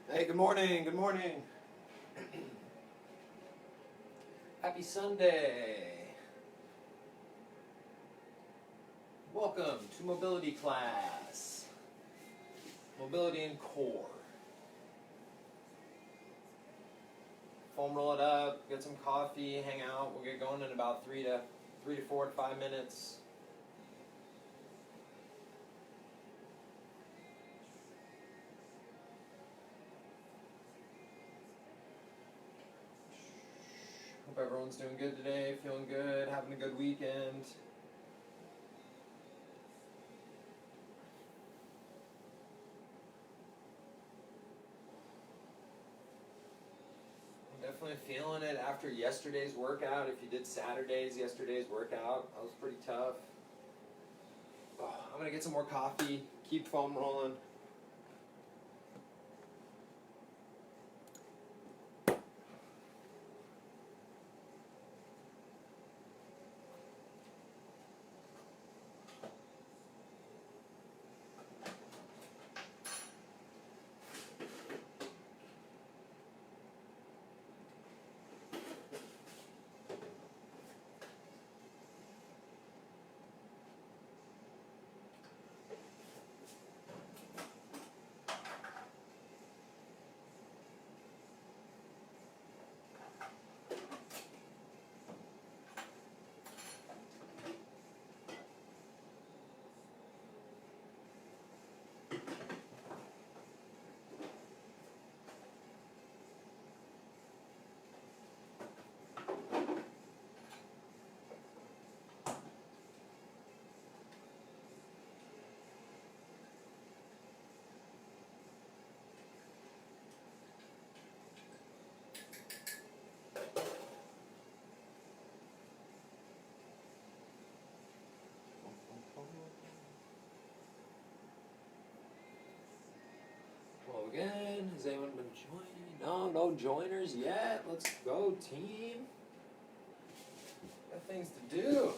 Hey, good morning, good morning. Happy Sunday. Welcome to mobility class. Mobility and core. Foam roll it up, get some coffee, hang out. We'll get going in about 4 to 5 minutes. Hope everyone's doing good today, feeling good, having a good weekend. I'm definitely feeling it after yesterday's workout. If you did yesterday's workout, that was pretty tough. Oh, I'm gonna get some more coffee, keep foam rolling. Hello again. Has anyone been joining? No joiners yet. Let's go, team. Got things to do.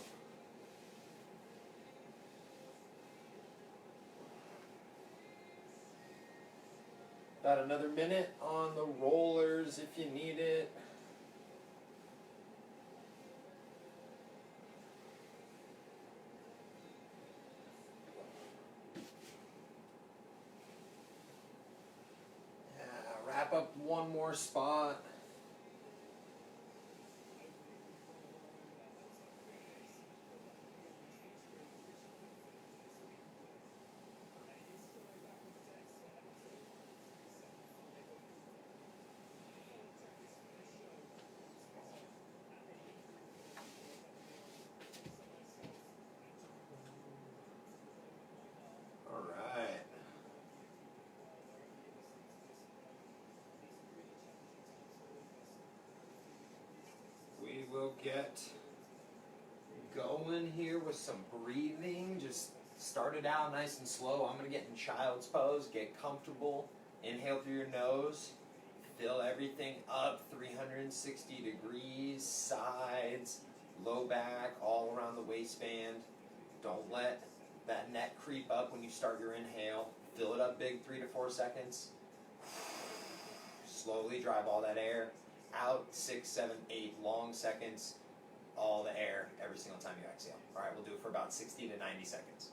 About another minute on the rollers if you need it. Wrap up one more spot. All right. We will get going here with some breathing. Just start it out nice and slow. I'm going to get in child's pose, get comfortable. Inhale through your nose. Fill everything up 360 degrees, sides, low back, all around the waistband. Don't let that neck creep up when you start your inhale. Fill it up big 3 to 4 seconds. Slowly drive all that air out 6, 7, 8 long seconds. All the air every single time you exhale. All right, we'll do it for about 60 to 90 seconds.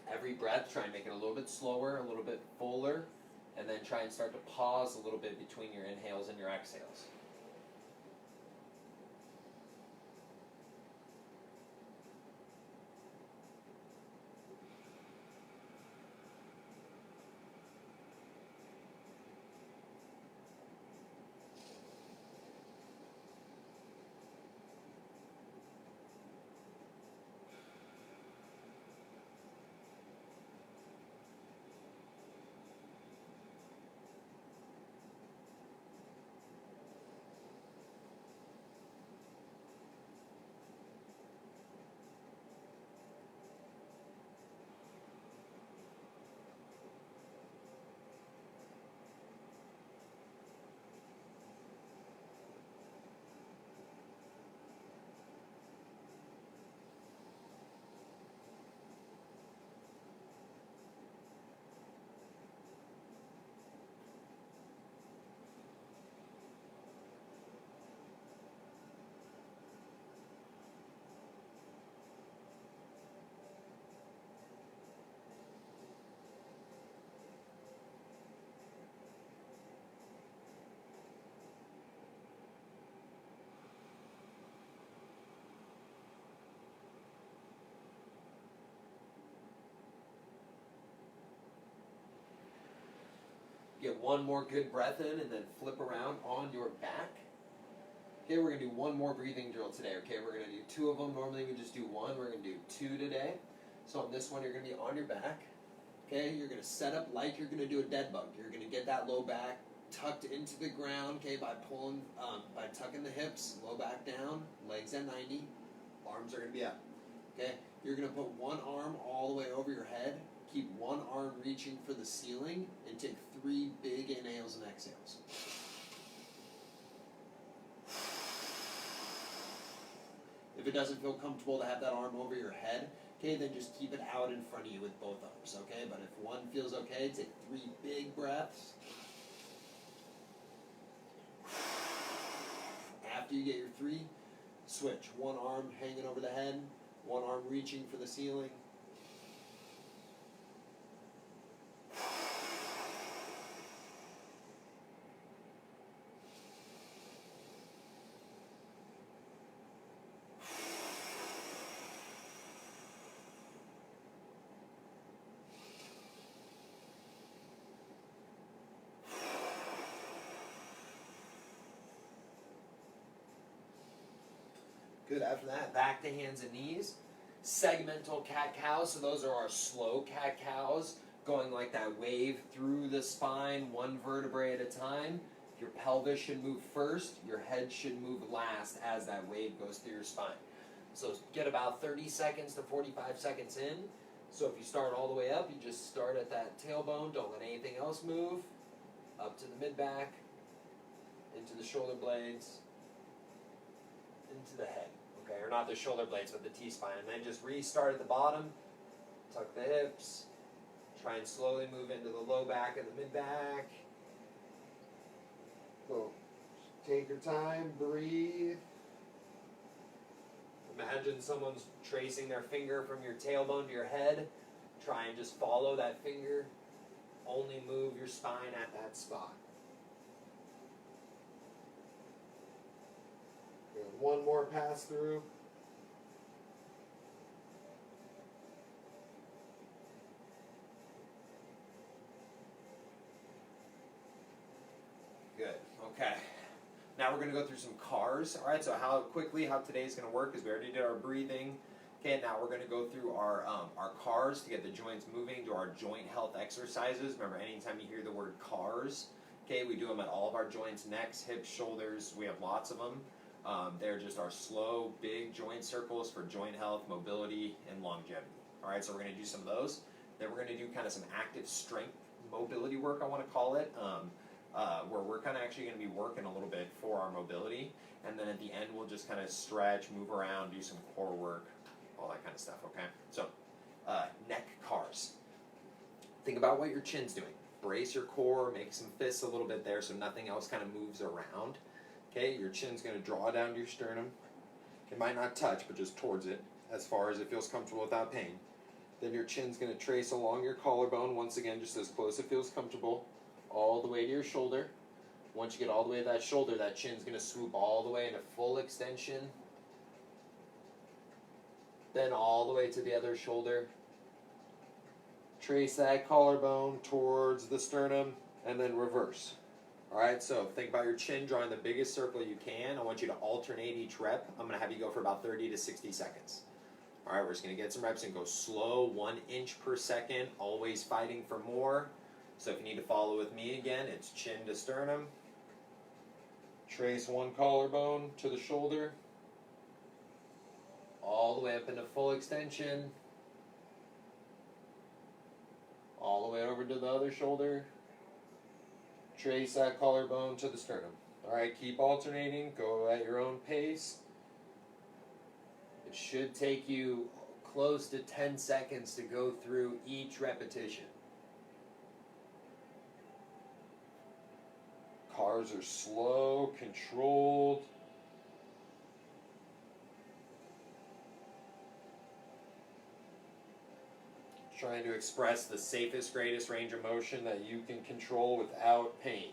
Every breath, try and make it a little bit slower, a little bit fuller, and then try and start to pause a little bit between your inhales and your exhales. Get one more good breath in and then flip around on your back. Okay, we're going to do one more breathing drill today. Okay, we're going to do 2 of them. Normally we just do 1. We're going to do 2 today. So on this one, you're going to be on your back. Okay, you're going to set up like you're going to do a dead bug. You're going to get that low back tucked into the ground, okay, by tucking the hips, low back down, legs at 90, arms are going to be up. Okay, you're going to put one arm all the way over your head, keep one arm reaching for the ceiling, and take 3 big inhales and exhales. If it doesn't feel comfortable to have that arm over your head, okay, then just keep it out in front of you with both arms, okay? But if one feels okay, take 3 big breaths. After you get your 3, switch. One arm hanging over the head, one arm reaching for the ceiling. Good. After that, back to hands and knees. Segmental cat-cows. So those are our slow cat-cows, going like that wave through the spine, 1 vertebrae at a time. Your pelvis should move first. Your head should move last as that wave goes through your spine. So get about 30 seconds to 45 seconds in. So if you start all the way up, you just start at that tailbone. Don't let anything else move. Up to the mid-back, into the shoulder blades, into the head. Okay, or not the shoulder blades, but the T-spine. And then just restart at the bottom, tuck the hips, try and slowly move into the low back and the mid-back. Go. Take your time, breathe. Imagine someone's tracing their finger from your tailbone to your head. Try and just follow that finger. Only move your spine at that spot. One more pass through. Good. Okay. Now we're going to go through some cars. All right. So how today's going to work is we already did our breathing. Okay. Now we're going to go through our cars to get the joints moving. Do our joint health exercises. Remember, anytime you hear the word cars, okay, we do them at all of our joints: necks, hips, shoulders. We have lots of them. They're just our slow, big joint circles for joint health, mobility, and longevity. All right, so we're going to do some of those. Then we're going to do kind of some active strength mobility work, I want to call it, where we're kind of actually going to be working a little bit for our mobility. And then at the end, we'll just kind of stretch, move around, do some core work, all that kind of stuff, okay? So, neck cars. Think about what your chin's doing. Brace your core, make some fists a little bit there so nothing else kind of moves around. Okay, your chin's going to draw down to your sternum. It might not touch, but just towards it, as far as it feels comfortable without pain. Then your chin's going to trace along your collarbone, once again, just as close as it feels comfortable, all the way to your shoulder. Once you get all the way to that shoulder, that chin's going to swoop all the way into full extension. Then all the way to the other shoulder. Trace that collarbone towards the sternum, and then reverse. Alright, so think about your chin drawing the biggest circle you can. I want you to alternate each rep. I'm going to have you go for about 30 to 60 seconds. Alright, we're just going to get some reps and go slow, 1 inch per second, always fighting for more. So if you need to follow with me again, it's chin to sternum. Trace one collarbone to the shoulder. All the way up into full extension. All the way over to the other shoulder. Trace that collarbone to the sternum. Alright, keep alternating. Go at your own pace. It should take you close to 10 seconds to go through each repetition. Cars are slow, controlled. Trying to express the safest, greatest range of motion that you can control without pain.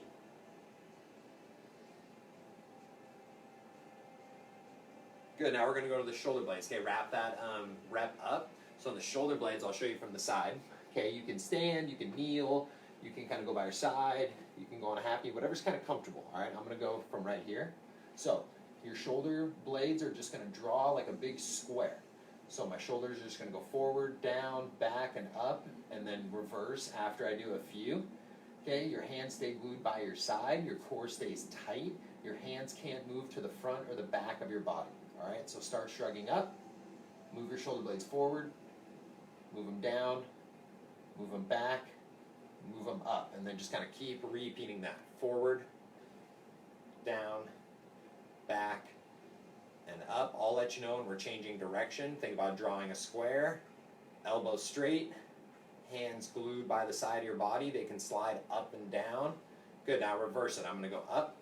Good, now we're going to go to the shoulder blades. Okay, wrap that rep up. So on the shoulder blades, I'll show you from the side. Okay, you can stand, you can kneel, You can kind of go by your side, you can go on a happy, whatever's kind of comfortable, all right? I'm gonna go from right here. So, your shoulder blades are just gonna draw like a big square. So my shoulders are just gonna go forward, down, back, and up, and then reverse after I do a few. Okay, your hands stay glued by your side, your core stays tight, your hands can't move to the front or the back of your body, all right? So start shrugging up, move your shoulder blades forward, move them down, move them back, move them up, and then just kind of keep repeating that. Forward, down, back, and up. I'll let you know when we're changing direction. Think about drawing a square, elbows straight, hands glued by the side of your body. They can slide up and down. Good, now reverse it. I'm going to go up,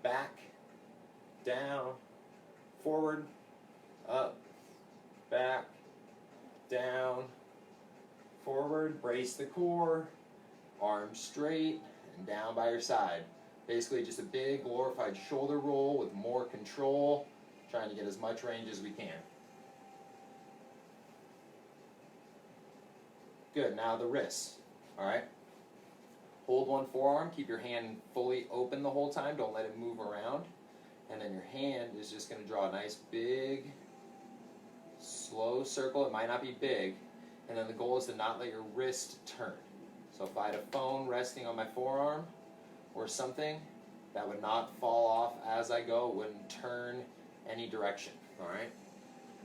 back, down, forward, up, back, down, forward, brace the core, arms straight, and down by your side. Basically just a big glorified shoulder roll with more control, trying to get as much range as we can. Good, now the wrists, all right? Hold one forearm, keep your hand fully open the whole time, don't let it move around. And then your hand is just gonna draw a nice big, slow circle. It might not be big. And then the goal is to not let your wrist turn. So if I had a phone resting on my forearm or something, that would not fall off as I go, it wouldn't turn any direction, all right?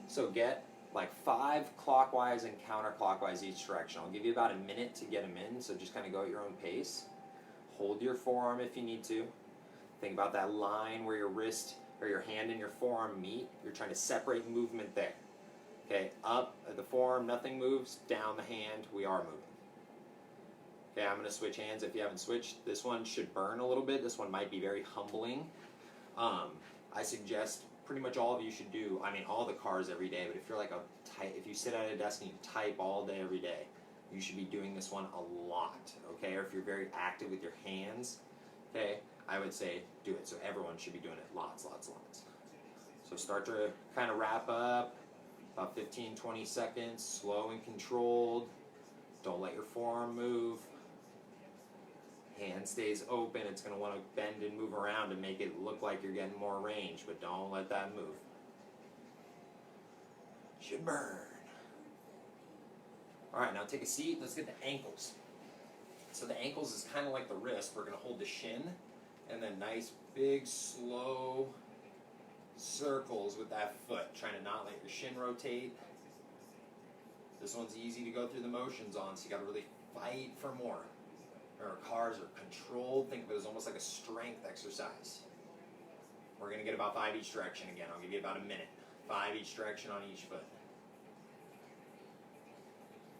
So get like 5 clockwise and counterclockwise each direction. I'll give you about a minute to get them in, so just kind of go at your own pace. Hold your forearm if you need to. Think about that line where your wrist or your hand and your forearm meet. You're trying to separate movement there. Okay, up at the forearm, nothing moves. Down the hand, we are moving. Okay, I'm going to switch hands if you haven't switched. This one should burn a little bit. This one might be very humbling. I suggest pretty much all of you should do, I mean, all the cars every day, but if you're like if you sit at a desk and you type all day every day, you should be doing this one a lot, okay? Or if you're very active with your hands, okay, I would say do it. So everyone should be doing it lots, lots, lots. So start to kind of wrap up. About 15, 20 seconds, slow and controlled. Don't let your forearm move. Hand stays open. It's going to want to bend and move around to make it look like you're getting more range, but don't let that move. Should burn. All right, now take a seat. Let's get the ankles. So the ankles is kind of like the wrist. We're going to hold the shin, and then nice, big, slow circles with that foot, trying to not let your shin rotate. This one's easy to go through the motions on, so you got to really fight for more. Our cars are controlled. Think of it as almost like a strength exercise. We're going to get about 5 each direction again. I'll give you about a minute. 5 each direction on each foot.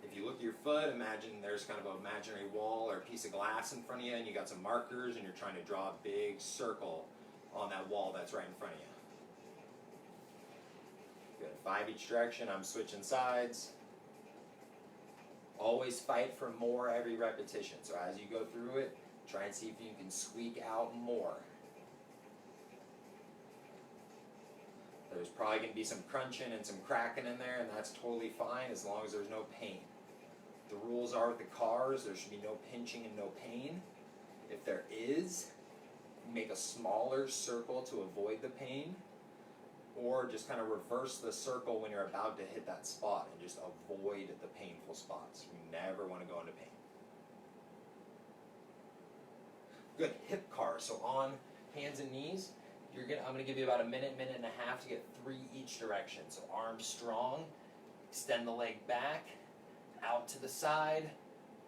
If you look at your foot, imagine there's kind of an imaginary wall or a piece of glass in front of you, and you got some markers, and you're trying to draw a big circle on that wall that's right in front of you. Good. 5 each direction. I'm switching sides. Always fight for more every repetition. So as you go through it, try and see if you can squeak out more. There's probably going to be some crunching and some cracking in there, and that's totally fine as long as there's no pain. The rules are with the cars, there should be no pinching and no pain. If there is, make a smaller circle to avoid the pain, or just kind of reverse the circle when you're about to hit that spot and just avoid the painful spots. You never want to go into pain. Good. Hip car. So on hands and knees, I'm going to give you about a minute, minute and a half to get 3 each direction. So arms strong, extend the leg back, out to the side,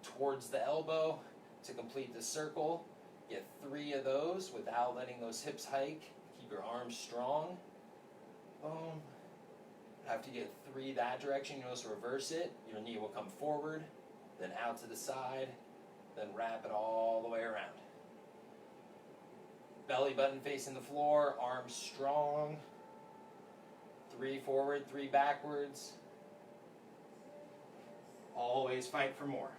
towards the elbow to complete the circle. Get 3 of those without letting those hips hike. Keep your arms strong. Boom. After you get 3 that direction, you notice reverse it. Your knee will come forward, then out to the side, then wrap it all the way around. Belly button facing the floor, arms strong. 3 forward, 3 backwards. Always fight for more.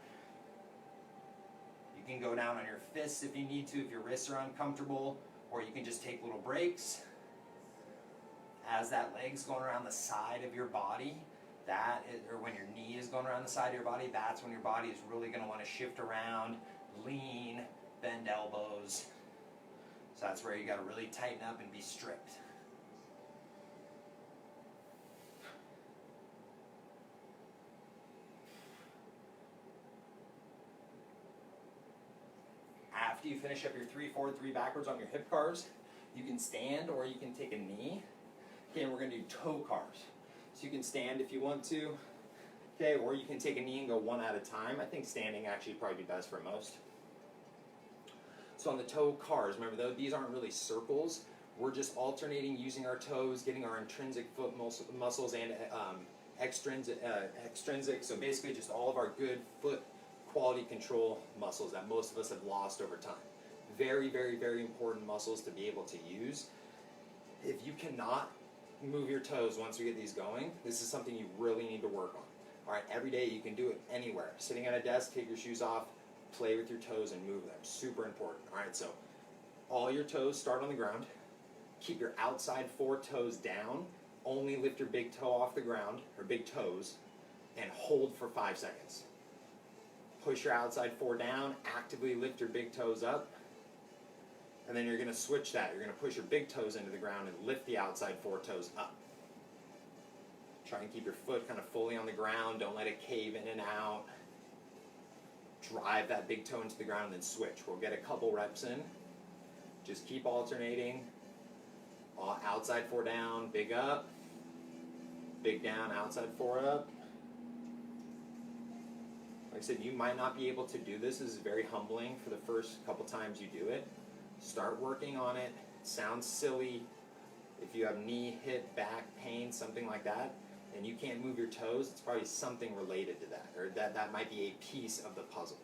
You can go down on your fists if you need to, if your wrists are uncomfortable, or you can just take little breaks. As that leg's going around the side of your body, or when your knee is going around the side of your body, that's when your body is really going to want to shift around, lean, bend elbows. So that's where you got to really tighten up and be strict. After you finish up your 3 forward, 3 backwards on your hip cars, you can stand or you can take a knee. Okay, and we're going to do toe cars. So you can stand if you want to, okay, or you can take a knee and go one at a time. I think standing actually would probably be best for most. So on the toe cars, remember though, these aren't really circles. We're just alternating using our toes, getting our intrinsic foot muscles and extrinsic. So basically just all of our good foot quality control muscles that most of us have lost over time. Very, very, very important muscles to be able to use. If you cannot move your toes once we get these going, this is something you really need to work on. All right, every day you can do it anywhere. Sitting at a desk, take your shoes off, play with your toes and move them. Super important. All right, so all your toes start on the ground. Keep your outside 4 toes down. Only lift your big toe off the ground, or big toes, and hold for 5 seconds. Push your outside 4 down, actively lift your big toes up, and then you're going to switch that. You're going to push your big toes into the ground and lift the outside 4 toes up. Try and keep your foot kind of fully on the ground. Don't let it cave in and out. Drive that big toe into the ground and then switch. We'll get a couple reps in. Just keep alternating. Outside 4 down, big up. Big down, outside 4 up. Like I said, you might not be able to do this. This is very humbling for the first couple times you do it. Start working on it. It sounds silly. If you have knee, hip, back pain, something like that, and you can't move your toes, it's probably something related to that, or that might be a piece of the puzzle.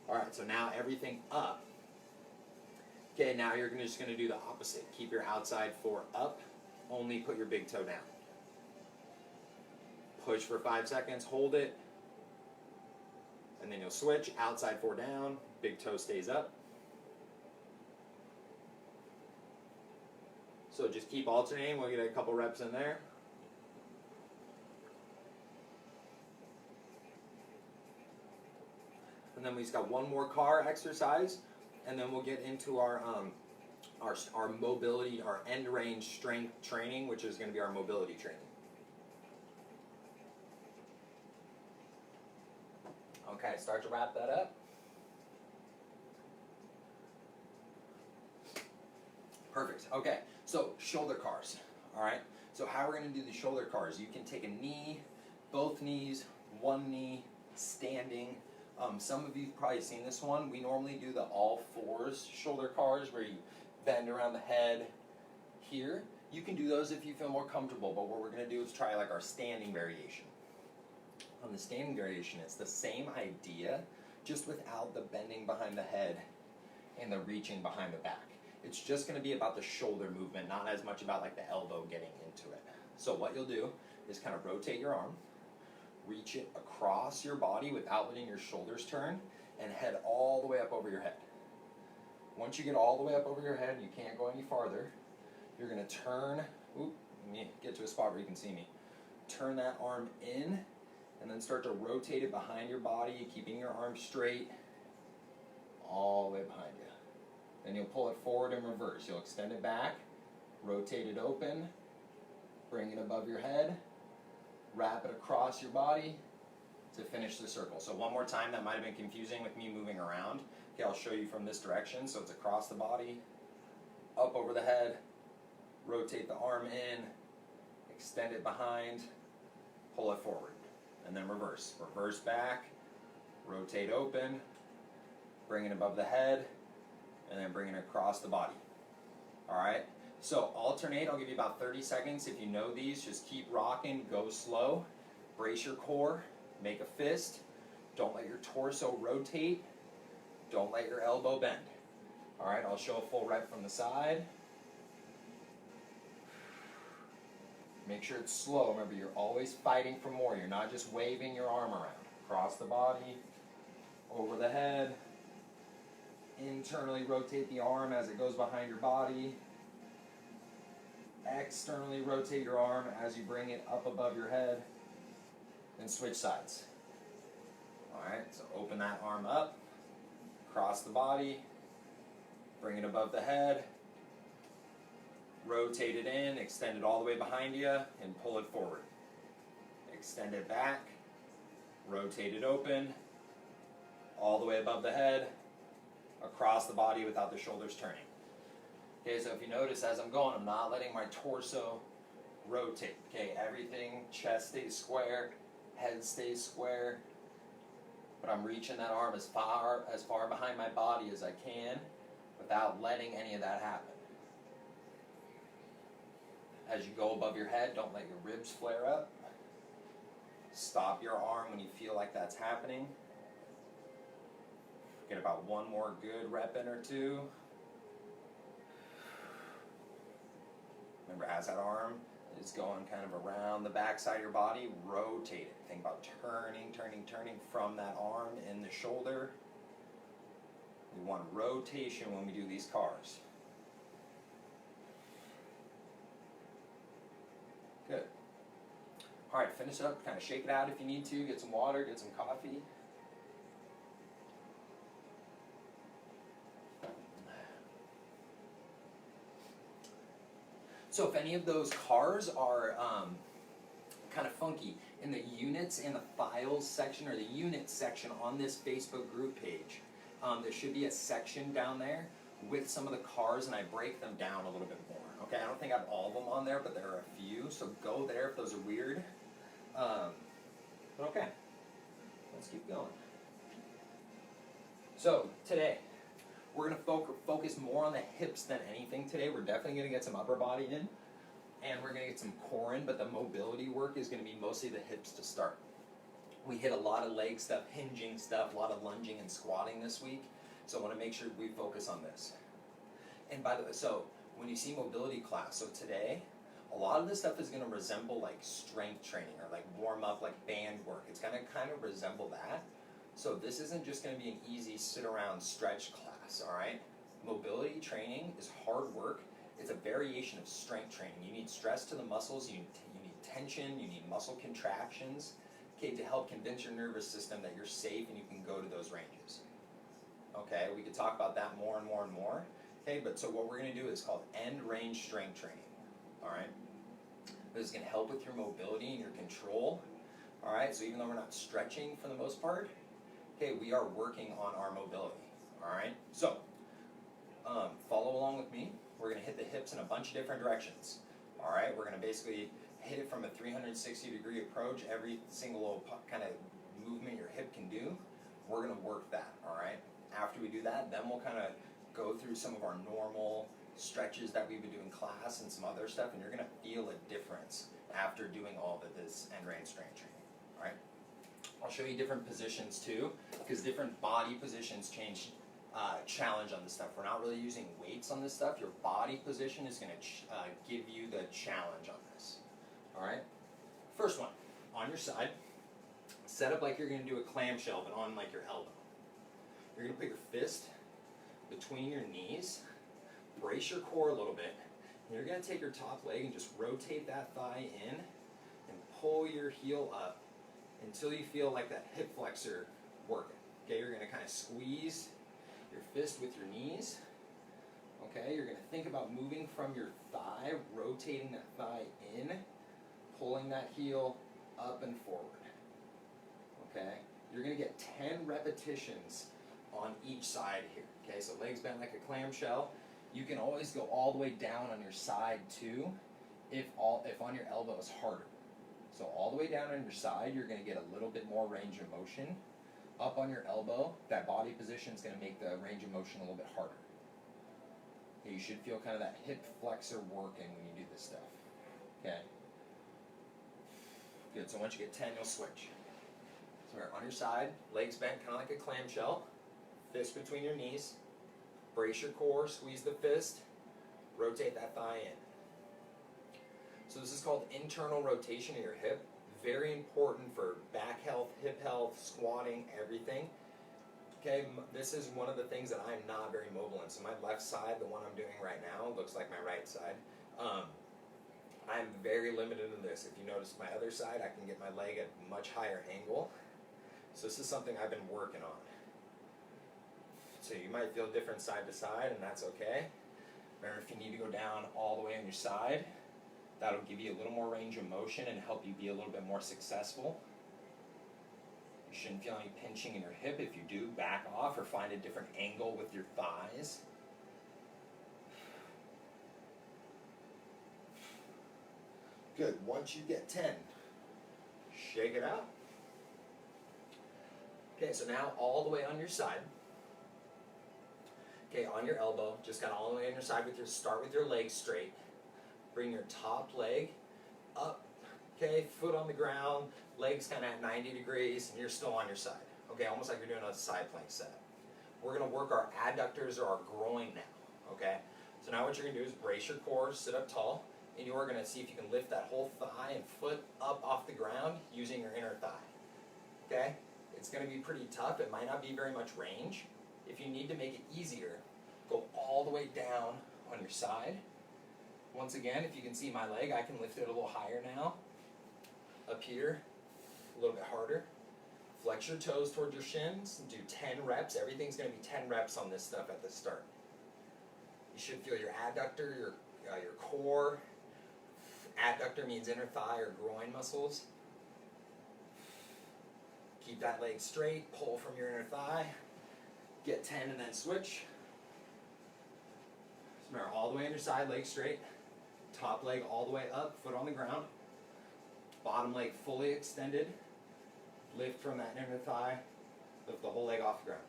All right, so now everything up. Okay, now you're just going to do the opposite. Keep your outside 4 up, only put your big toe down. Push for 5 seconds, hold it, and then you'll switch, outside 4 down, big toe stays up. So just keep alternating, we'll get a couple reps in there. And then we just got one more car exercise, and then we'll get into our mobility, our end range strength training, which is going to be our mobility training. Okay, start to wrap that up. Perfect. Okay, so shoulder cars. All right. So how we're going to do the shoulder cars? You can take a knee, both knees, one knee, standing. Some of you've probably seen this one. We normally do the all fours shoulder cars where you bend around the head here. You can do those if you feel more comfortable, but what we're going to do is try like our standing variation. On the standing variation, it's the same idea, just without the bending behind the head and the reaching behind the back. It's just going to be about the shoulder movement, not as much about like the elbow getting into it. So what you'll do is kind of rotate your arm, reach it across your body without letting your shoulders turn, and head all the way up over your head. Once you get all the way up over your head, you can't go any farther. You're going to turn, let me get to a spot where you can see me. Turn that arm in, and then start to rotate it behind your body, keeping your arm straight, all the way behind you. Then you'll pull it forward and reverse. You'll extend it back, rotate it open, bring it above your head, wrap it across your body to finish the circle. So one more time, that might have been confusing with me moving around. Okay, I'll show you from this direction. So it's across the body, up over the head, rotate the arm in, extend it behind, pull it forward, and then reverse. Reverse back, rotate open, bring it above the head, and then bring it across the body. All right? So alternate, I'll give you about 30 seconds. If you know these, just keep rocking, go slow. Brace your core, make a fist. Don't let your torso rotate. Don't let your elbow bend. All right, I'll show a full rep from the side. Make sure it's slow. Remember, you're always fighting for more. You're not just waving your arm around. Across the body, over the head. Internally rotate the arm as it goes behind your body. externally rotate your arm as you bring it up above your head, and switch sides. Alright, so open that arm up, cross the body, bring it above the head, rotate it in, extend it all the way behind you, and pull it forward. Extend it back, rotate it open, all the way above the head, across the body without the shoulders turning. Okay, so if you notice as I'm going, I'm not letting my torso rotate. Okay, everything, chest stays square, head stays square, but I'm reaching that arm as far behind my body as I can without letting any of that happen. As you go above your head, don't let your ribs flare up. Stop your arm when you feel like that's happening. Get about one more good rep in or two. Remember, as that arm is going kind of around the back side of your body, rotate it. Think about turning from that arm in the shoulder. We want rotation when we do these cars. Good. All right, finish it up, kind of shake it out if you need to, get some water, get some coffee. So if any of those cars are kind of funky, in the units and the files section, or the unit section on this Facebook group page, there should be a section down there with some of the cars, and I break them down a little bit more. Okay, I don't think I have all of them on there, but there are a few, so go there if those are weird. But okay, let's keep going. So today, we're going to focus more on the hips than anything today. We're definitely going to get some upper body in, and we're going to get some core in, but the mobility work is going to be mostly the hips to start. We hit a lot of leg stuff, hinging stuff, a lot of lunging and squatting this week, so I want to make sure we focus on this. And by the way, so when you see mobility class, so today, a lot of this stuff is going to resemble like strength training or like warm up, like band work. It's going to kind of resemble that. So this isn't just going to be an easy sit around stretch class, all right? Mobility training is hard work. It's a variation of strength training. You need stress to the muscles, you need tension, you need muscle contractions, okay, to help convince your nervous system that you're safe and you can go to those ranges. Okay, we could talk about that more and more and more. Okay, but so what we're going to do is called end range strength training. All right, this is going to help with your mobility and your control. All right, so even though we're not stretching for the most part, okay, we are working on our mobility. All right, so follow along with me. We're going to hit the hips in a bunch of different directions. All right, we're going to basically hit it from a 360-degree approach. Every single little kind of movement your hip can do, we're going to work that. All right. After we do that, then we'll kind of go through some of our normal stretches that we would do in class and some other stuff, and you're going to feel a difference after doing all of this end range strength training. All right. I'll show you different positions too, because different body positions change challenge on this stuff. We're not really using weights on this stuff. Your body position is going to give you the challenge on this. All right. First one, on your side, set up like you're going to do a clamshell, but on like your elbow. You're going to put your fist between your knees, brace your core a little bit, and you're going to take your top leg and just rotate that thigh in and pull your heel up until you feel like that hip flexor working. Okay, you're going to kind of squeeze your fist with your knees. Okay, you're going to think about moving from your thigh, rotating that thigh in, pulling that heel up and forward. Okay, you're going to get 10 repetitions on each side here. Okay, so legs bent like a clamshell. You can always go all the way down on your side too, if on your elbow is harder. So all the way down on your side, you're going to get a little bit more range of motion. Up on your elbow, that body position is going to make the range of motion a little bit harder. Okay, you should feel kind of that hip flexor working when you do this stuff. Okay. Good, so once you get 10, you'll switch. So we're on your side, legs bent kind of like a clamshell, fist between your knees, brace your core, squeeze the fist, rotate that thigh in. So this is called internal rotation of your hip. Very important for back health, hip health, squatting, everything. Okay, this is one of the things that I'm not very mobile in. So my left side, the one I'm doing right now, looks like my right side. I'm very limited in this. If you notice my other side, I can get my leg at a much higher angle. So this is something I've been working on. So you might feel different side to side, and that's okay. Remember, if you need to go down all the way on your side, that'll give you a little more range of motion and help you be a little bit more successful. You shouldn't feel any pinching in your hip. If you do, back off or find a different angle with your thighs. Good. Once you get 10, shake it out. Okay, so now all the way on your side. Okay, on your elbow, just kind of all the way on your side with start with your legs straight. Bring your top leg up, okay, foot on the ground, legs kind of at 90 degrees, and you're still on your side. Okay, almost like you're doing a side plank setup. We're going to work our adductors or our groin now, okay? So now what you're going to do is brace your core, sit up tall, and you're going to see if you can lift that whole thigh and foot up off the ground using your inner thigh, okay? It's going to be pretty tough. It might not be very much range. If you need to make it easier, go all the way down on your side. Once again, if you can see my leg, I can lift it a little higher now. Up here, a little bit harder. Flex your toes towards your shins and do 10 reps. Everything's going to be 10 reps on this stuff at the start. You should feel your adductor, your core. Adductor means inner thigh or groin muscles. Keep that leg straight, pull from your inner thigh. Get 10 and then switch. Remember, all the way on your side, leg straight. Top leg all the way up, foot on the ground. Bottom leg fully extended. Lift from that inner thigh. Lift the whole leg off the ground.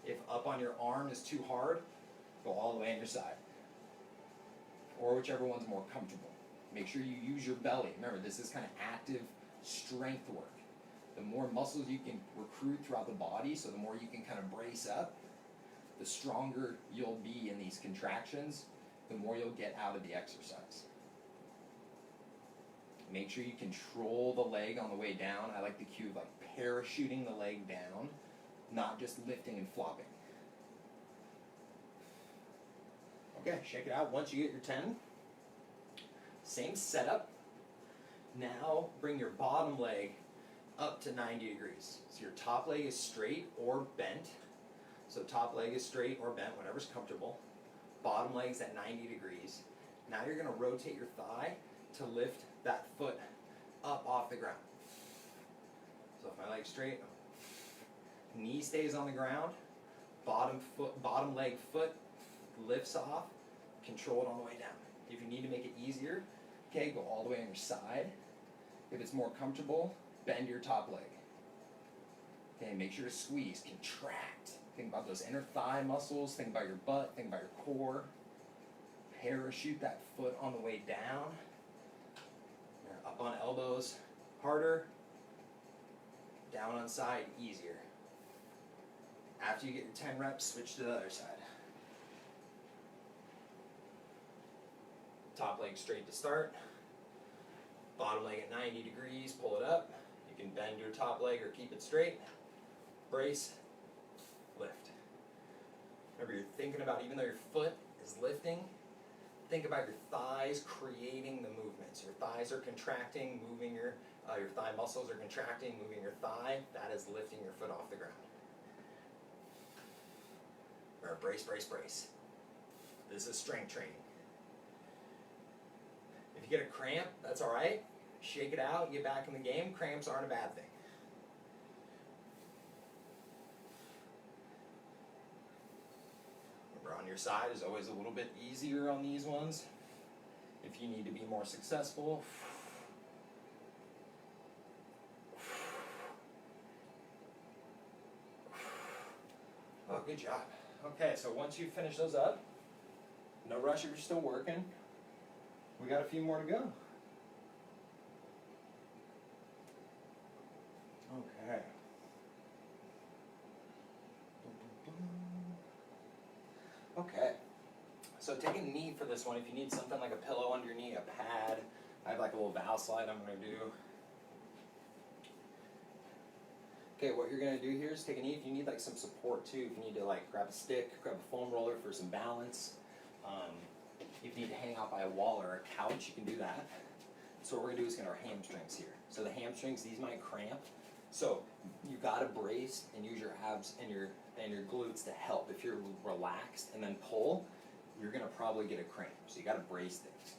If up on your arm is too hard, go all the way on your side. Or whichever one's more comfortable. Make sure you use your belly. Remember, this is kind of active strength work. The more muscles you can recruit throughout the body, so the more you can kind of brace up, the stronger you'll be in these contractions, the more you'll get out of the exercise. Make sure you control the leg on the way down. I like the cue of like parachuting the leg down, not just lifting and flopping. Okay, shake it out. Once you get your 10, same setup. Now bring your bottom leg up to 90 degrees. So your top leg is straight or bent. So top leg is straight or bent, whatever's comfortable. Bottom leg's at 90 degrees. Now you're going to rotate your thigh to lift that foot up off the ground. So if my leg's straight, knee stays on the ground, bottom leg foot lifts off, control it on the way down. If you need to make it easier, okay, go all the way on your side. If it's more comfortable, bend your top leg. Okay, make sure to squeeze, contract. Think about those inner thigh muscles, think about your butt, think about your core. Parachute that foot on the way down. You're up on elbows, harder. Down on side, easier. After you get your 10 reps, switch to the other side. Top leg straight to start. Bottom leg at 90 degrees, pull it up. You can bend your top leg or keep it straight. Brace, lift. Remember, you're thinking about, even though your foot is lifting, think about your thighs creating the movements. Your thighs are contracting, moving your thigh muscles are contracting, moving your thigh. That is lifting your foot off the ground. Remember, brace, brace, brace. This is strength training. If you get a cramp, that's all right. Shake it out, get back in the game. Cramps aren't a bad thing. Remember, on your side is always a little bit easier on these ones. If you need to be more successful. Oh, good job. Okay, so once you finish those up, no rush if you're still working. We got a few more to go. Okay. Okay. So take a knee for this one. If you need something like a pillow under your knee, a pad. I have like a little valve slide I'm going to do. Okay, what you're going to do here is take a knee. If you need like some support too, if you need to like grab a stick, grab a foam roller for some balance. If you need to hang out by a wall or a couch, you can do that. So what we're gonna do is get our hamstrings here. So the hamstrings, these might cramp. So you gotta brace and use your abs and your glutes to help. If you're relaxed and then pull, you're gonna probably get a cramp. So you gotta brace things.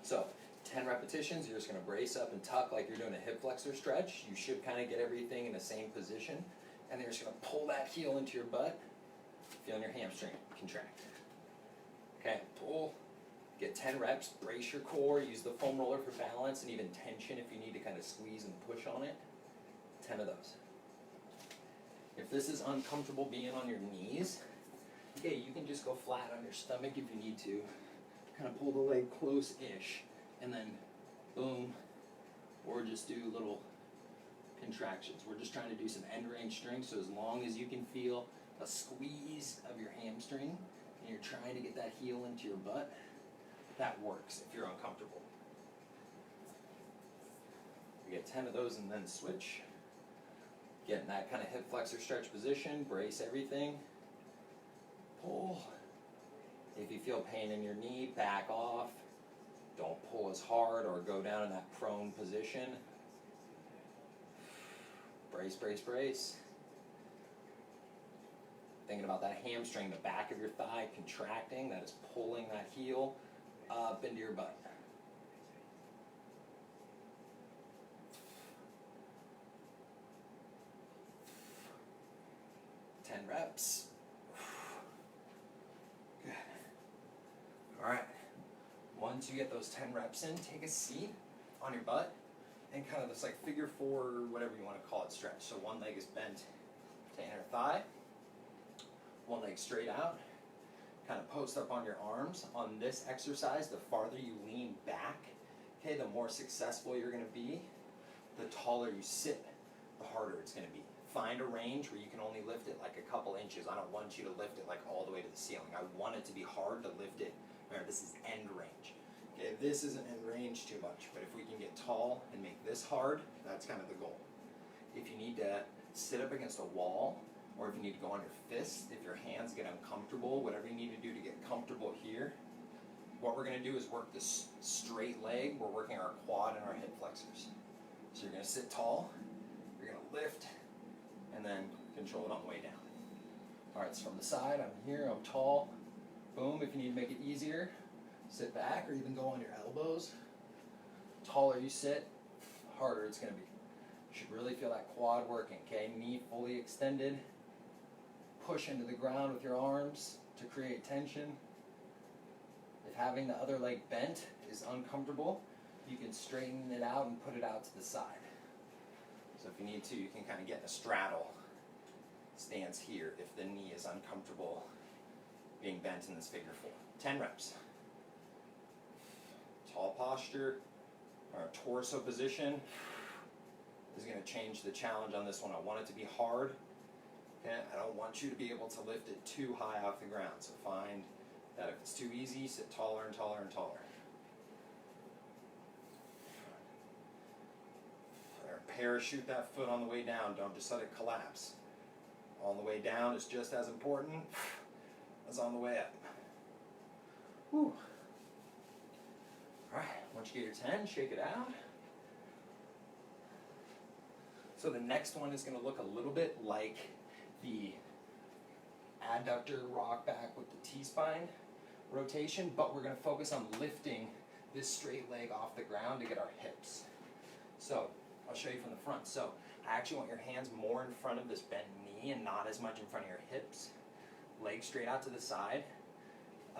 So 10 repetitions, you're just gonna brace up and tuck like you're doing a hip flexor stretch. You should kind of get everything in the same position. And then you're just gonna pull that heel into your butt, feeling your hamstring contract. Okay, pull, get 10 reps, brace your core, use the foam roller for balance and even tension if you need to kind of squeeze and push on it. 10 of those. If this is uncomfortable being on your knees, okay, you can just go flat on your stomach if you need to. Kind of pull the leg close-ish, and then boom, or just do little contractions. We're just trying to do some end range strength, so as long as you can feel a squeeze of your hamstring, and you're trying to get that heel into your butt, that works if you're uncomfortable. We get 10 of those and then switch. Get in that kind of hip flexor stretch position, brace everything, pull. If you feel pain in your knee, back off. Don't pull as hard or go down in that prone position. Brace, brace, brace. Thinking about that hamstring, the back of your thigh contracting, that is pulling that heel up into your butt. 10 reps. Good. All right. Once you get those 10 reps in, take a seat on your butt and kind of this like figure four, or whatever you want to call it, stretch. So one leg is bent to inner thigh, one leg straight out. Kind of post up on your arms. On this exercise, the farther you lean back, okay, the more successful you're going to be. The taller you sit, the harder it's going to be. Find a range where you can only lift it like a couple inches. I don't want you to lift it like all the way to the ceiling. I want it to be hard to lift it. Remember, this is end range. Okay, this isn't end range too much, but if we can get tall and make this hard, that's kind of the goal. If you need to sit up against a wall, or if you need to go on your fists, if your hands get uncomfortable, whatever you need to do to get comfortable here, what we're going to do is work this straight leg. We're working our quad and our hip flexors. So you're going to sit tall, you're going to lift, and then control it on the way down. All right, so from the side, I'm here, I'm tall. Boom, if you need to make it easier, sit back or even go on your elbows. Taller you sit, harder it's going to be. You should really feel that quad working, okay? Knee fully extended. Push into the ground with your arms to create tension. If having the other leg bent is uncomfortable, you can straighten it out and put it out to the side. So if you need to, you can kind of get in a straddle stance here if the knee is uncomfortable being bent in this figure four. 10 reps. Tall posture, our torso position is going to change the challenge on this one. I want it to be hard. Okay? I don't want you to be able to lift it too high off the ground. So find that if it's too easy, sit taller and taller and taller. Parachute that foot on the way down. Don't just let it collapse. On the way down is just as important as on the way up. Whew. All right, once you get your 10, shake it out. So the next one is going to look a little bit like the adductor rock back with the T-spine rotation, but we're going to focus on lifting this straight leg off the ground to get our hips. So I'll show you from the front. So I actually want your hands more in front of this bent knee and not as much in front of your hips. Legs straight out to the side.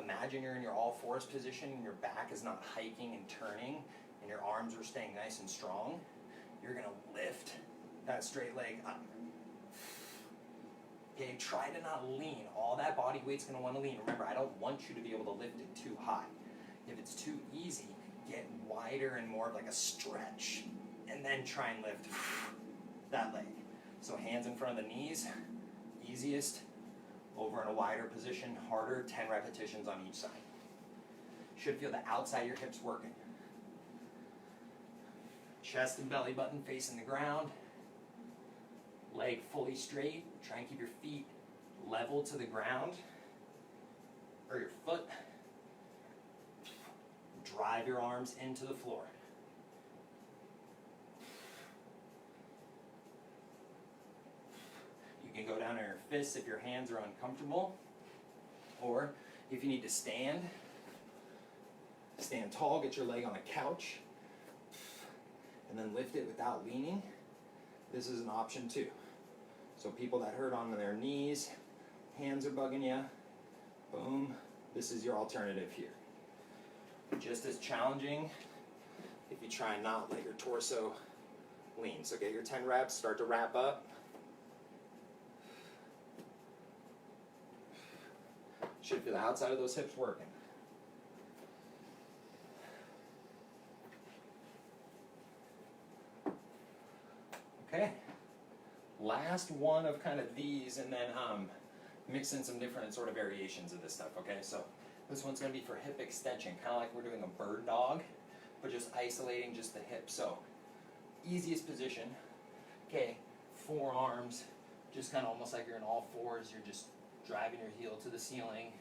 Imagine you're in your all fours position and your back is not hiking and turning and your arms are staying nice and strong. You're going to lift that straight leg up. Okay, try to not lean. All that body weight's going to want to lean. Remember, I don't want you to be able to lift it too high. If it's too easy, get wider and more of like a stretch. And then try and lift that leg. So hands in front of the knees, easiest. Over in a wider position, harder, 10 repetitions on each side. Should feel the outside of your hips working. Chest and belly button facing the ground. Leg fully straight. Try and keep your feet level to the ground, or your foot. drive your arms into the floor. You can go down on your fists if your hands are uncomfortable, or if you need to stand tall, get your leg on a couch, and then lift it without leaning. This is an option too. So people that hurt on their knees, hands are bugging you, boom, this is your alternative here. Just as challenging if you try and not let your torso lean. So get your 10 reps, start to wrap up. Should feel the outside of those hips working. Okay, last one of kind of these, and then mix in some different sort of variations of this stuff, okay? So this one's going to be for hip extension, kind of like we're doing a bird dog, but just isolating just the hip. So easiest position, okay, forearms, just kind of almost like you're in all fours, you're just driving your heel to the ceiling,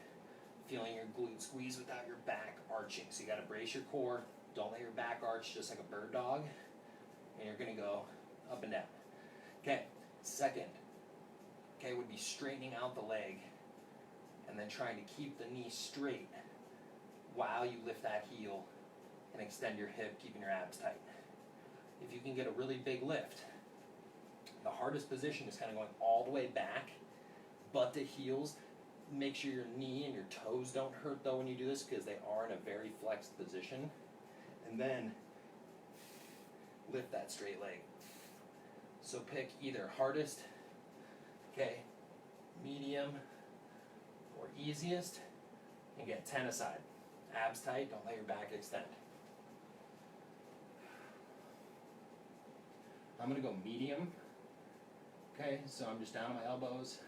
feeling your glute squeeze without your back arching. So you got to brace your core, don't let your back arch, just like a bird dog, and you're going to go up and down. Okay, second, okay, would be straightening out the leg and then trying to keep the knee straight while you lift that heel and extend your hip, keeping your abs tight. If you can get a really big lift, the hardest position is kind of going all the way back, butt to heels. Make sure your knee and your toes don't hurt though when you do this, because they are in a very flexed position. And then lift that straight leg. So pick either hardest, okay, medium, or easiest, and get 10 aside. Abs tight, don't let your back extend. I'm gonna go medium. Okay, so I'm just down on my elbows,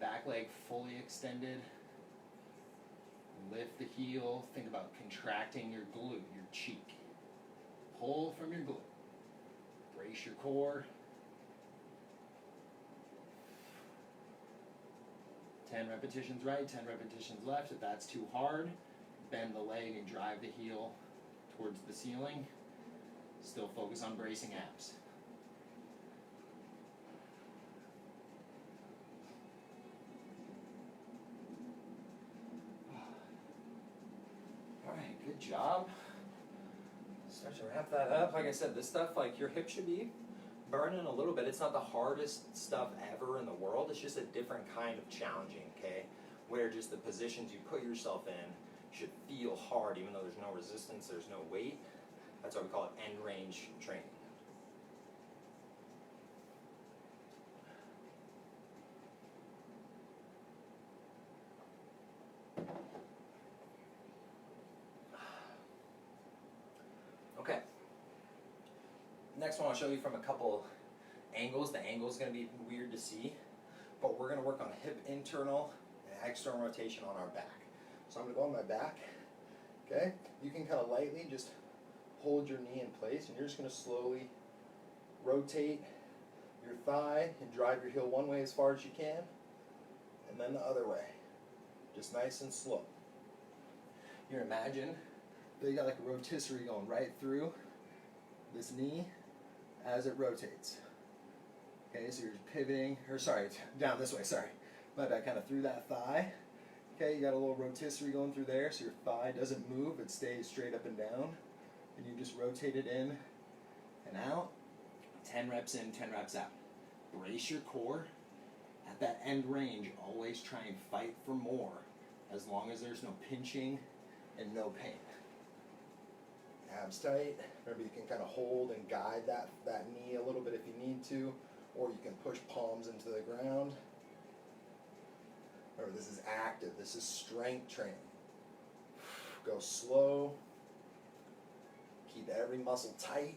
back leg fully extended, lift the heel, think about contracting your glute, your cheek. Pull from your glute. Brace your core. 10 repetitions right, 10 repetitions left. If that's too hard, bend the leg and drive the heel towards the ceiling. Still focus on bracing abs. All right, good job. Start to wrap that up. Like I said, this stuff, like your hip should be burning a little bit. It's not the hardest stuff ever in the world. It's just a different kind of challenging, okay? Where just the positions you put yourself in should feel hard, even though there's no resistance, there's no weight. That's why we call it end range training. Okay. Next one I'll show you from a couple angles. The angle is going to be weird to see, but we're going to work on hip internal and external rotation on our back. So I'm going to go on my back. Okay? You can kind of lightly just hold your knee in place, and you're just going to slowly rotate your thigh and drive your heel one way as far as you can, and then the other way. Just nice and slow. You imagine that you got like a rotisserie going right through this knee as it rotates. Okay, so you're pivoting, or sorry, down this way, sorry. My bad, kind of through that thigh. Okay, you got a little rotisserie going through there, so your thigh doesn't move, it stays straight up and down. And you just rotate it in and out. 10 reps in, 10 reps out. Brace your core. At that end range, always try and fight for more, as long as there's no pinching and no pain. Abs tight. Remember, you can kind of hold and guide that knee a little bit if you need to, or you can push palms into the ground. Remember, this is active. This is strength training. Go slow. Keep every muscle tight.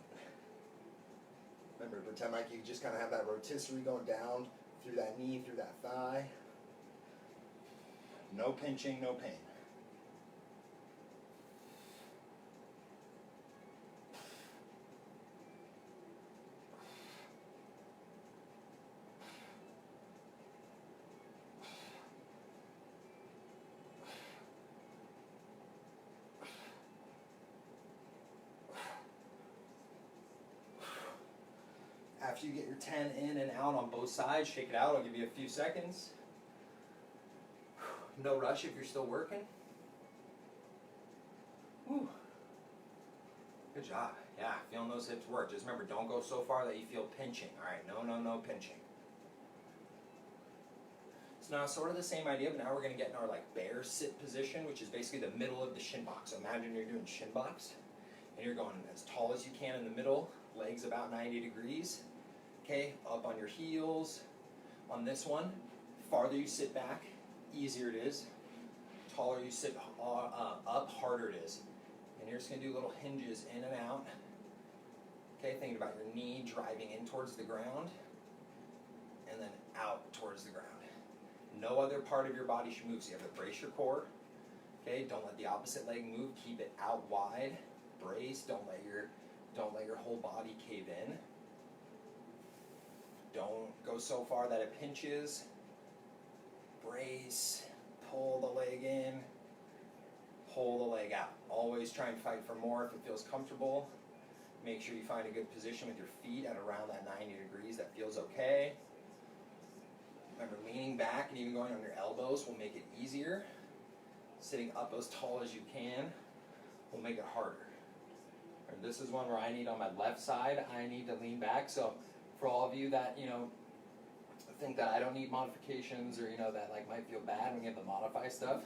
Remember, pretend like you just kind of have that rotisserie going down through that knee, through that thigh. No pinching, no pain. After you get your 10 in and out on both sides, shake it out. I'll give you a few seconds. No rush if you're still working. Whew. Good job. Yeah, feeling those hips work. Just remember, don't go so far that you feel pinching. All right, no pinching. So now sort of the same idea, but now we're going to get in our like bear sit position, which is basically the middle of the shin box. So imagine you're doing shin box, and you're going as tall as you can in the middle, legs about 90 degrees. Okay, up on your heels. On this one, farther you sit back, easier it is. Taller you sit up, harder it is. And you're just going to do little hinges in and out. Okay, thinking about your knee driving in towards the ground, and then out towards the ground. No other part of your body should move, so you have to brace your core. Okay, don't let the opposite leg move. Keep it out wide. Brace. Don't let your whole body cave in. Don't go so far that it pinches. Brace. Pull the leg in. Pull the leg out. Always try and fight for more if it feels comfortable. Make sure you find a good position with your feet at around that 90 degrees. That feels okay. Remember, leaning back and even going on your elbows will make it easier. Sitting up as tall as you can will make it harder. And this is one where I need on my left side, I need to lean back. So for all of you that, think that I don't need modifications or, that like might feel bad when you have to modify stuff.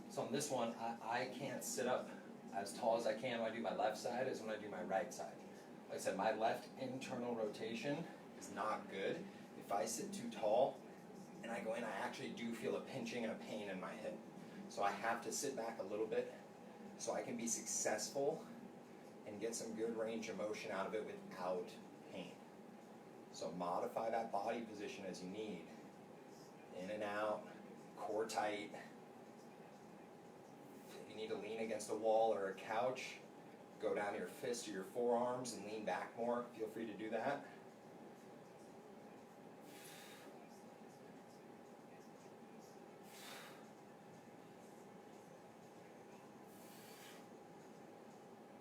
So on this one, I can't sit up as tall as I can when I do my left side as when I do my right side. Like I said, my left internal rotation is not good. If I sit too tall and I go in, I actually do feel a pinching and a pain in my hip. So I have to sit back a little bit so I can be successful and get some good range of motion out of it without pain. So modify that body position as you need. In and out, core tight. If you need to lean against a wall or a couch, go down to your fists or your forearms and lean back more. Feel free to do that.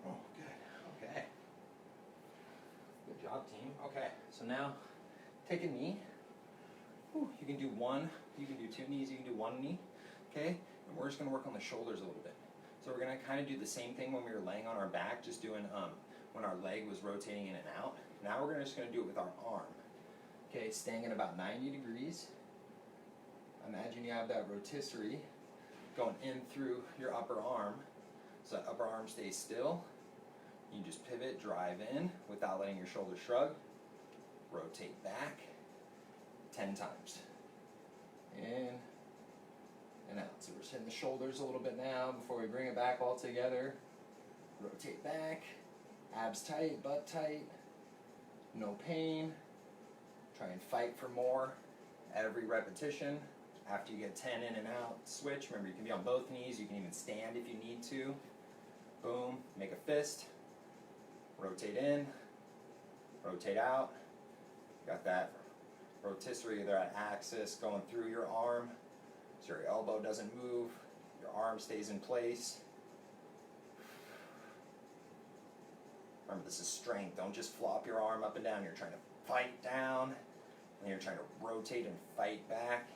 Oh, good. Okay. Good job, team. Okay, so now take a knee. Whew, you can do one, you can do two knees, you can do one knee. Okay, and we're just going to work on the shoulders a little bit. So we're going to kind of do the same thing when we were laying on our back, just doing when our leg was rotating in and out. Now we're just going to do it with our arm. Okay, staying at about 90 degrees. Imagine you have that rotisserie going in through your upper arm. So that upper arm stays still. You just pivot, drive in without letting your shoulders shrug. Rotate back 10 times. In and out. So we're just hitting the shoulders a little bit now before we bring it back all together. Rotate back. Abs tight, butt tight. No pain. Try and fight for more every repetition. After you get 10 in and out, switch. Remember, you can be on both knees. You can even stand if you need to. Boom. Make a fist. Rotate in. Rotate out. Got that rotisserie, that axis going through your arm so your elbow doesn't move. Your arm stays in place. Remember, this is strength. Don't just flop your arm up and down. You're trying to fight down, and you're trying to rotate and fight back.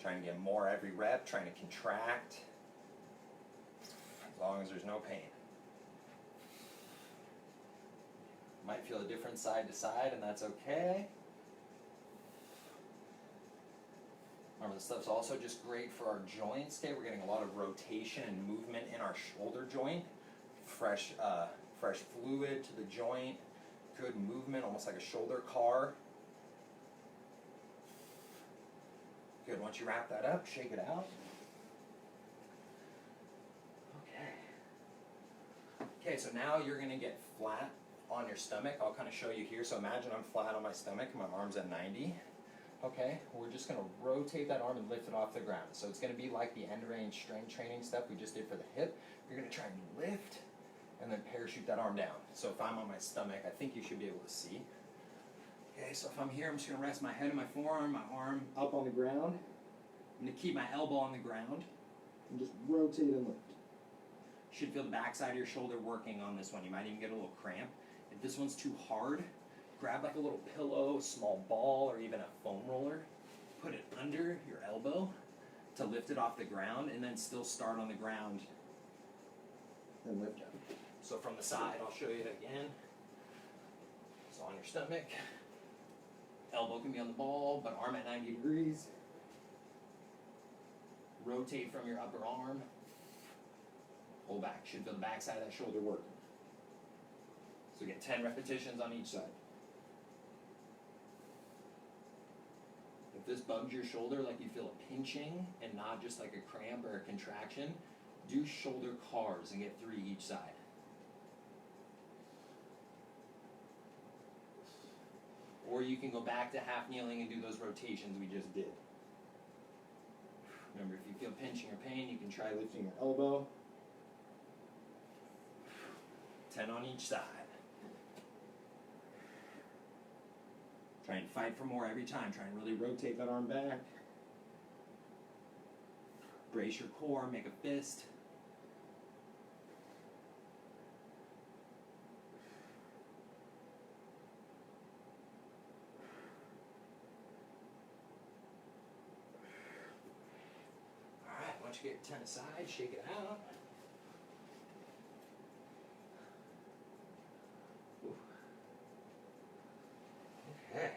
Trying to get more every rep, trying to contract, as long as there's no pain. Might feel a different side to side, and that's okay. Remember, this stuff's also just great for our joints. Okay, we're getting a lot of rotation and movement in our shoulder joint. Fresh fluid to the joint. Good movement, almost like a shoulder car. Good. Once you wrap that up, shake it out. Okay, so now you're going to get flat on your stomach. I'll kind of show you here. So imagine I'm flat on my stomach, my arm's at 90. Okay, we're just going to rotate that arm and lift it off the ground. So it's going to be like the end range strength training stuff we just did for the hip. You're going to try and lift and then parachute that arm down. So if I'm on my stomach, I think you should be able to see. Okay, so if I'm here, I'm just going to rest my head on my forearm, my arm up on the ground. I'm going to keep my elbow on the ground and just rotate and lift. You should feel the backside of your shoulder working on this one. You might even get a little cramp. If this one's too hard, grab like a little pillow, a small ball, or even a foam roller. Put it under your elbow to lift it off the ground, and then still start on the ground and lift up. So from the side, I'll show you it again. So on your stomach, elbow can be on the ball, but arm at 90 degrees. Rotate from your upper arm. Pull back. Should feel the back side of that shoulder working. So get 10 repetitions on each side. If this bugs your shoulder, like you feel a pinching and not just like a cramp or a contraction, do shoulder cars and get 3 each side. Or you can go back to half kneeling and do those rotations we just did. Remember, if you feel pinching or pain, you can try lifting your elbow. 10 on each side. Try and fight for more every time. Try and really rotate that arm back. Brace your core, make a fist. Alright, once you get your 10 aside, shake it out. Okay.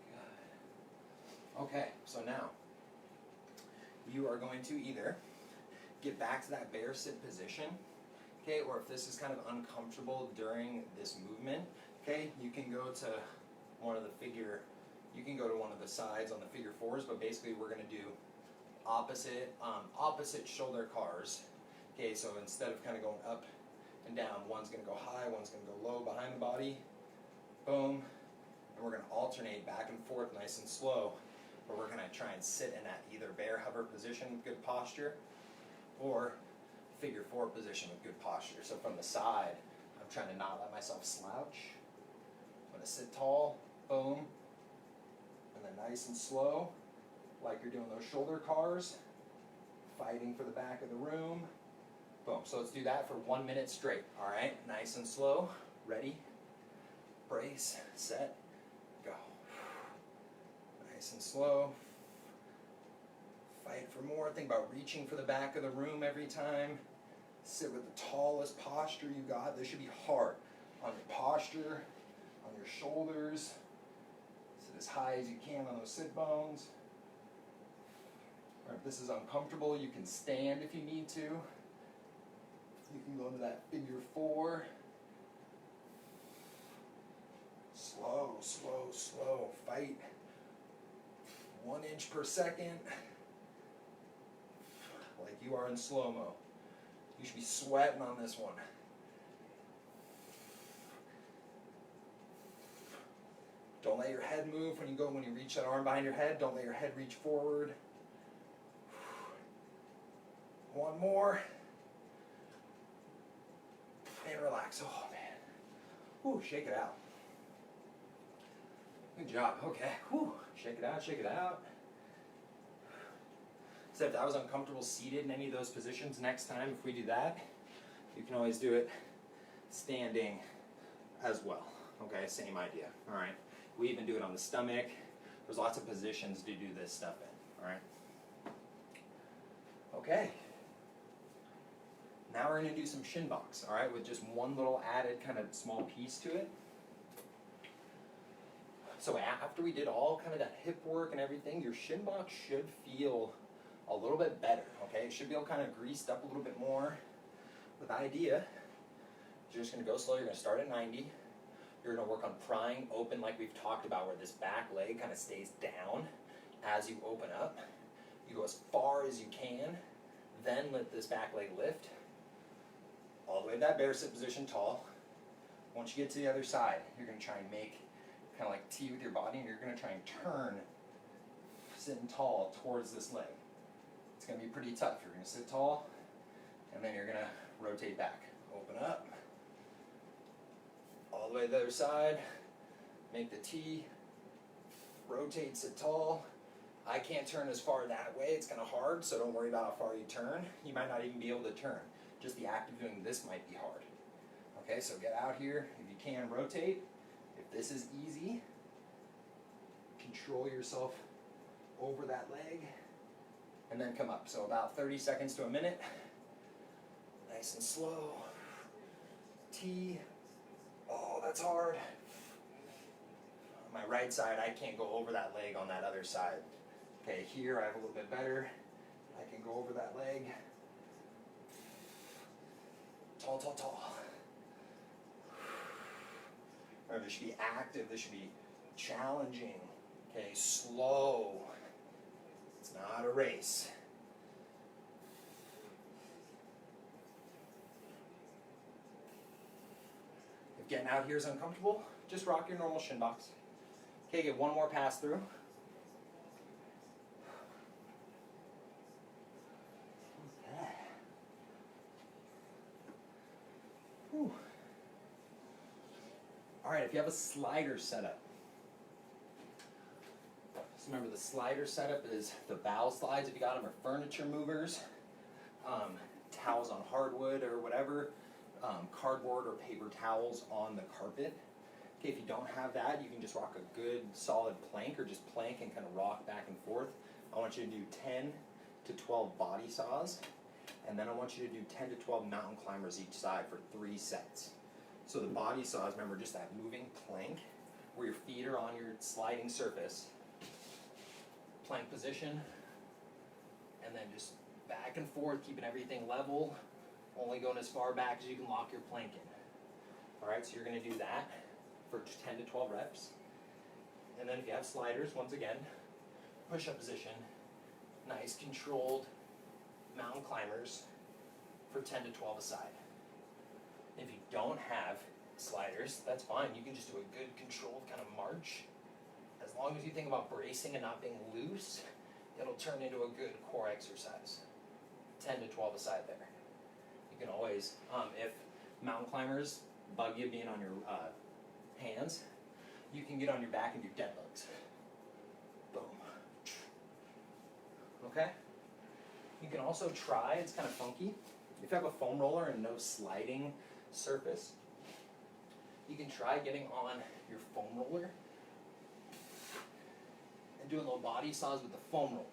Good. Okay, so now you are going to either get back to that bear sit position, okay, or if this is kind of uncomfortable during this movement, okay, you can go to one of the sides on the figure fours, but basically we're going to do opposite shoulder cars. Okay, so instead of kind of going up and down, one's going to go high, one's going to go low behind the body. Boom. And we're going to alternate back and forth nice and slow, where we're going to try and sit in that either bear hover position with good posture or figure four position with good posture. So from the side, I'm trying to not let myself slouch. I'm going to sit tall, boom, and then nice and slow, like you're doing those shoulder cars, fighting for the back of the room. Boom. So let's do that for 1 minute straight. All right, nice and slow. Ready? Brace, set, go. Nice and slow. Fight for more. Think about reaching for the back of the room every time. Sit with the tallest posture you got. This should be hard on your posture, on your shoulders. Sit as high as you can on those sit bones. Or if this is uncomfortable, you can stand if you need to. You can go into that figure four. Slow, slow, slow. Fight. 1 inch per second. Like you are in slow-mo. You should be sweating on this one. Don't let your head move when you reach that arm behind your head. Don't let your head reach forward. 1 more. And relax. Oh, man. Whew, shake it out. Good job. Okay. Whew. Shake it out, shake it out. So if I was uncomfortable seated in any of those positions, next time if we do that, you can always do it standing as well. Okay, same idea. All right. We even do it on the stomach. There's lots of positions to do this stuff in. All right. Okay. Now we're going to do some shin box, all right, with just one little added kind of small piece to it. So after we did all kind of that hip work and everything, your shin box should feel a little bit better, okay? It should be all kind of greased up a little bit more. But the idea, you're just going to go slow. You're going to start at 90. You're going to work on prying open like we've talked about, where this back leg kind of stays down as you open up. You go as far as you can, then let this back leg lift all the way to that bear sit position tall. Once you get to the other side, you're going to try and make kind of like T with your body, and you're going to try and turn sitting tall towards this leg. It's going to be pretty tough. You're going to sit tall, and then you're going to rotate back. Open up, all the way to the other side, make the T, rotate, sit tall. I can't turn as far that way. It's kind of hard, so don't worry about how far you turn. You might not even be able to turn. Just the act of doing this might be hard. Okay, so get out here. If you can, rotate. This is easy. Control yourself over that leg, and then come up. So about 30 seconds to a minute. Nice and slow. T. Oh, that's hard. On my right side, I can't go over that leg on that other side. Okay, here I have a little bit better. I can go over that leg. Tall, tall, tall. Remember, this should be active. This should be challenging. Okay, slow. It's not a race. If getting out here is uncomfortable, just rock your normal shin box. Okay, get one more pass through. Okay. Whew. All right, if you have a slider setup, so remember the slider setup is the bow slides if you got them, or furniture movers, towels on hardwood or whatever, cardboard or paper towels on the carpet. Okay, if you don't have that, you can just rock a good solid plank, or just plank and kind of rock back and forth. I want you to do 10 to 12 body saws, and then I want you to do 10 to 12 mountain climbers each side for 3 sets. So the body saws, remember, just that moving plank where your feet are on your sliding surface, plank position, and then just back and forth, keeping everything level, only going as far back as you can lock your plank in. All right, so you're going to do that for 10 to 12 reps. And then if you have sliders, once again, push-up position, nice controlled mountain climbers for 10 to 12 a side. If you don't have sliders, that's fine. You can just do a good controlled kind of march. As long as you think about bracing and not being loose, it'll turn into a good core exercise. 10 to 12 a side there. You can always, if mountain climbers bug you being on your hands, you can get on your back and do dead bugs. Boom. Okay? You can also try, it's kind of funky, if you have a foam roller and no sliding surface, you can try getting on your foam roller and doing little body saws with the foam roller.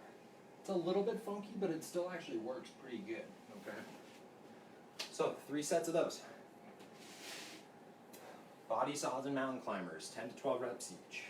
It's a little bit funky, but it still actually works pretty good. Okay? So 3 sets of those. Body saws and mountain climbers, 10 to 12 reps each.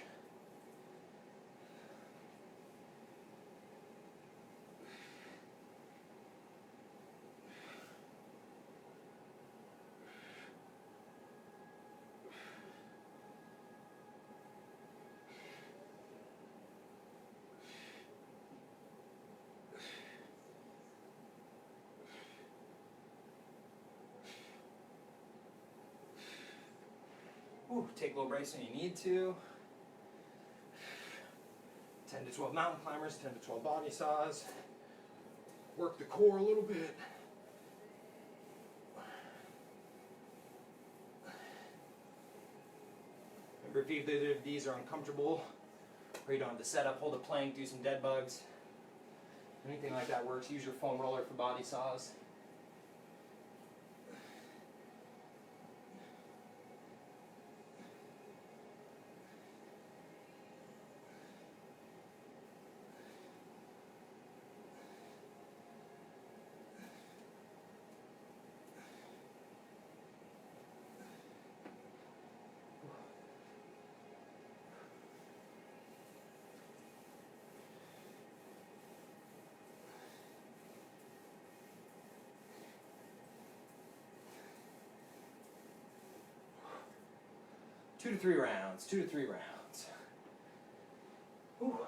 Ooh, take a little brace when you need to. 10 to 12 mountain climbers, 10 to 12 body saws. Work the core a little bit. Remember, if either of these are uncomfortable, or you don't have the setup, hold a plank, do some dead bugs. Anything like that works. Use your foam roller for body saws. Two to three rounds. Ooh.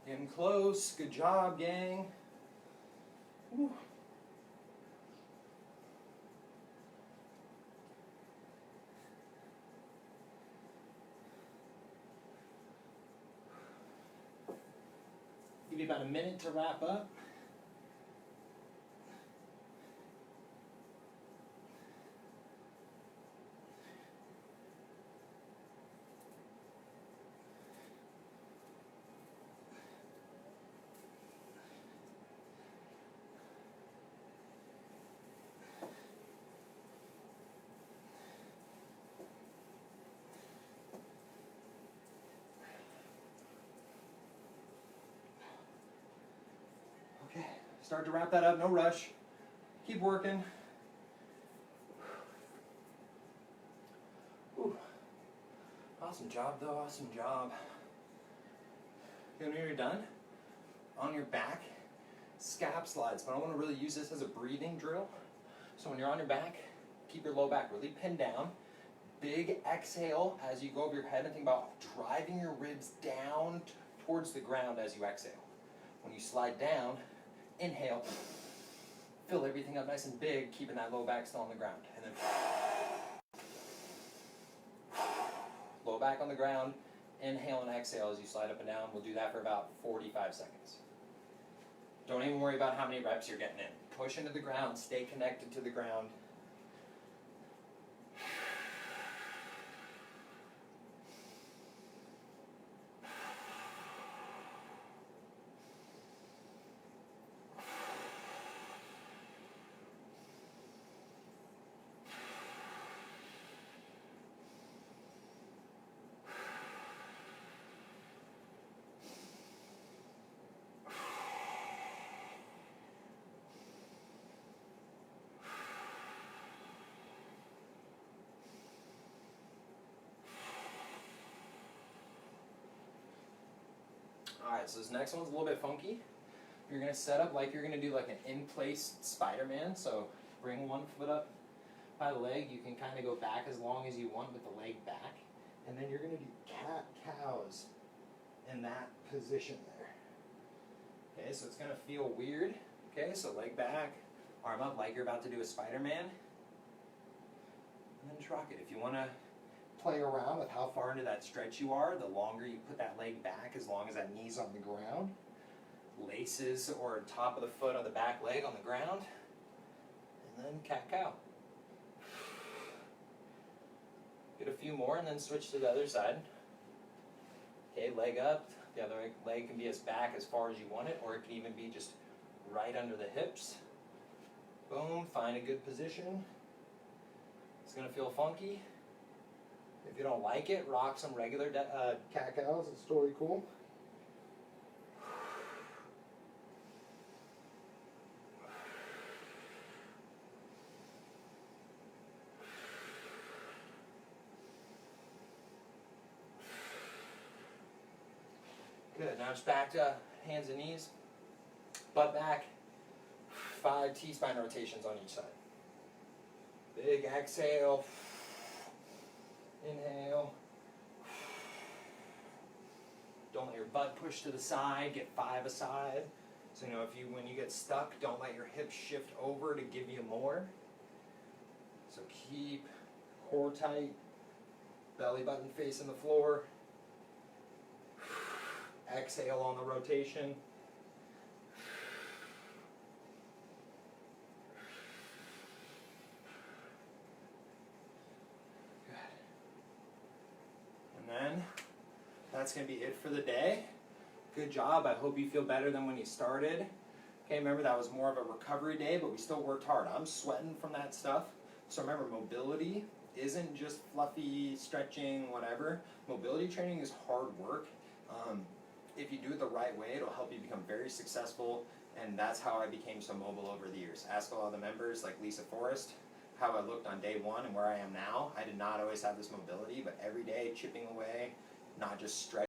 Getting close. Good job, gang. Ooh. Give you about a minute to wrap up. Start to wrap that up, no rush. Keep working. Whew. Awesome job though, awesome job. When you're done, on your back, scap slides, but I want to really use this as a breathing drill. So when you're on your back, keep your low back really pinned down. Big exhale as you go over your head and think about driving your ribs down towards the ground as you exhale. When you slide down, inhale, fill everything up nice and big, keeping that low back still on the ground. And then low back on the ground, inhale and exhale as you slide up and down. We'll do that for about 45 seconds. Don't even worry about how many reps you're getting in. Push into the ground, stay connected to the ground. Alright, so this next one's a little bit funky. You're going to set up like you're going to do like an in-place Spider-Man. So bring one foot up by the leg. You can kind of go back as long as you want with the leg back. And then you're going to do cat-cows in that position there. Okay, so it's going to feel weird. Okay, so leg back, arm up like you're about to do a Spider-Man. And then just rock it. If you want to play around with how far into that stretch you are, the longer you put that leg back, as long as that knee's on the ground. Laces or top of the foot on the back leg on the ground. And then cat-cow. Get a few more and then switch to the other side. Okay, leg up. The other leg can be as back as far as you want it, or it can even be just right under the hips. Boom, find a good position. It's going to feel funky. If you don't like it, rock some regular cat-cows. It's totally cool. Good. Now just back to hands and knees. Butt back. 5 T-spine rotations on each side. Big exhale. Inhale. Don't let your butt push to the side. Get 5 aside. So when you get stuck, don't let your hips shift over to give you more. So keep core tight. Belly button facing the floor. Exhale on the rotation. Then that's going to be it for the day. Good job. I hope you feel better than when you started. Okay, remember that was more of a recovery day, but we still worked hard. I'm sweating from that stuff. So remember, mobility isn't just fluffy stretching, whatever. Mobility training is hard work. If you do it the right way, it'll help you become very successful, and that's how I became so mobile over the years. Ask a lot of the members, like Lisa Forrest, how I looked on day one and where I am now. I did not always have this mobility, but every day chipping away, not just stretching.